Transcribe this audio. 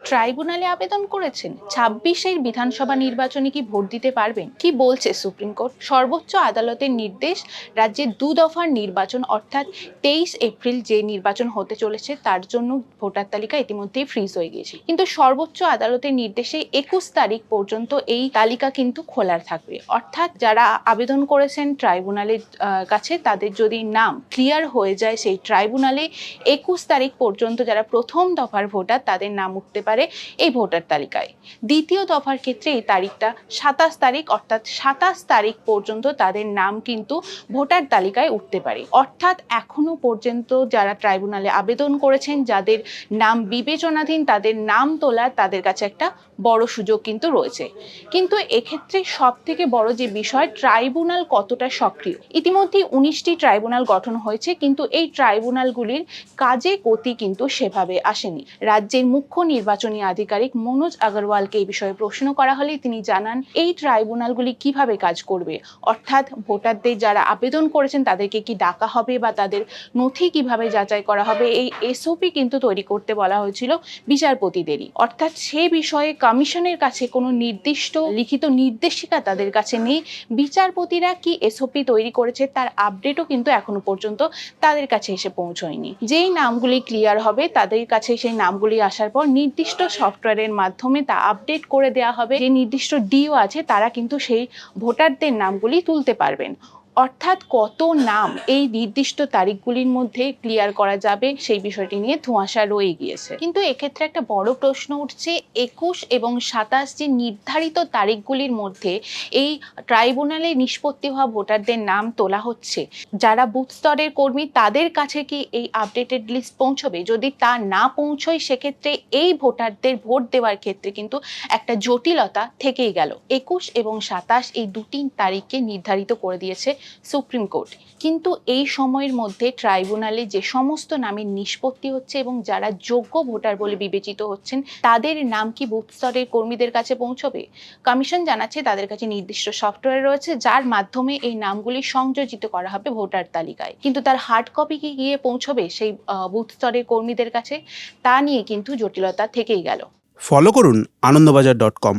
ট্রাইব্যুনালে আবেদন করেছেন, ২৬-এর বিধানসভা নির্বাচনে কি ভোট দিতে পারবেন? কি বলছে সুপ্রিম কোর্ট? সর্বোচ্চ আদালতের নির্দেশ, রাজ্যের ২ দফার নির্বাচন অর্থাৎ ২৩ এপ্রিল যে নির্বাচন হতে চলেছে তার জন্য ভোটার তালিকা ইতিমধ্যেই ফ্রিজ হয়ে গিয়েছে। কিন্তু সর্বোচ্চ আদালতের নির্দেশে ২১ তারিখ পর্যন্ত এই তালিকা কিন্তু খোলা থাকবে। অর্থাৎ যারা আবেদন করেছেন ট্রাইব্যুনালের কাছে, তাদের যদি নাম ক্লিয়ার হয়ে যায় সেই ট্রাইব্যুনালে, ২১ তারিখ পর্যন্ত যারা প্রথম দফার ভোটার তাদের নাম উঠতে পারে এই ভোটার তালিকায়। দ্বিতীয় দফার ক্ষেত্রে এই তারিখটা ২৭ তারিখ, অর্থাৎ ২৭ তারিখ পর্যন্ত তাদের নাম কিন্তু ভোটার তালিকায় উঠতে পারে। অর্থাৎ এখনো পর্যন্ত যারা ট্রাইব্যুনালে আবেদন করেছেন, যাদের নাম বিবেচনাধীন, তাদের নাম তোলার তাদের কাছে একটা বড় সুযোগ কিন্তু রয়েছে। কিন্তু এক্ষেত্রে সব থেকে বড় যে বিষয়, ট্রাইব্যুনাল কতটা সক্রিয়। ইতিমধ্যে ১৯টি ট্রাইব্যুনাল গঠন হয়েছে, কিন্তু এই ট্রাইব্যুনালগুলির কাজে গতি কিন্তু সেভাবে আসেনি। রাজ্যের মুখ্য নির্বাচনী আধিকারিক মনোজ আগরওয়ালকে এই বিষয়ে প্রশ্ন করা হলে তিনি জানান, এই ট্রাইব্যুনালগুলি কিভাবে কাজ করবে, অর্থাৎ ভোটারদের যারা আবেদন করেছেন তাদেরকে কি ডাকা হবে বা তাদের নথি কিভাবে যাচাই করা হবে, এই এসওপি কিন্তু তৈরি করতে বলা হয়েছিল বিচারপতিদেরই। অর্থাৎ সে বিষয়ে কমিশনের কাছে কোনো নির্দিষ্ট লিখিত নির্দেশিকা তাদের কাছে নেই। বিচারপতিরা কি এসওপি তৈরি করেছে তার আপডেটও কিন্তু এখনো পর্যন্ত তাদের কাছে এসে পৌঁছয়নি। যেই নামগুলি ক্লিয়ার হবে তাদের কাছে সেই নামগুলি আসার পর নির্দিষ্ট সফটওয়্যারের মাধ্যমে তা আপডেট করে দেওয়া হবে। যে নির্দিষ্ট ডিও আছে তারা কিন্তু সেই ভোটারদের নামগুলি তুলতে পারবেন। অর্থাৎ কত নাম এই নির্দিষ্ট তারিখগুলির মধ্যে ক্লিয়ার করা যাবে সেই বিষয়টি নিয়ে ধোঁয়াশা রয়ে গিয়েছে। কিন্তু এক্ষেত্রে একটা বড় প্রশ্ন উঠছে, ২১ এবং ২৭ যে নির্ধারিত তারিখগুলির মধ্যে এই ট্রাইব্যুনালে নিষ্পত্তি হওয়া ভোটারদের নাম তোলা হচ্ছে, যারা বুথ স্তরের কর্মী তাদের কাছে কি এই আপডেটেড লিস্ট পৌঁছবে? যদি তা না পৌঁছয় সেক্ষেত্রে এই ভোটারদের ভোট দেওয়ার ক্ষেত্রে কিন্তু একটা জটিলতা থেকেই গেল। ২১ এবং ২৭ এই দুটি তারিখকে নির্ধারিত করে দিয়েছে সুপ্রিম কোর্ট। কিন্তু এই সময়ের মধ্যে ট্রাইব্যুনালে যে সমস্ত নামের নিষ্পত্তি হচ্ছে এবং যারা যোগ্য ভোটার বলে বিবেচিত হচ্ছেন তাদের নাম কি বুথ স্তরের কর্মীদের কাছে পৌঁছবে? কমিশন জানাচ্ছে তাদের কাছে নির্দিষ্ট সফটওয়্যার রয়েছে যার মাধ্যমে এই নামগুলি সংযোজিত করা হবে ভোটার তালিকায়। কিন্তু তার হার্ড কপি কি গিয়ে পৌঁছবে সেই বুথ স্তরের কর্মীদের কাছে, তা নিয়ে কিন্তু জটিলতা থেকেই গেল। ফলো করুন আনন্দবাজার.com।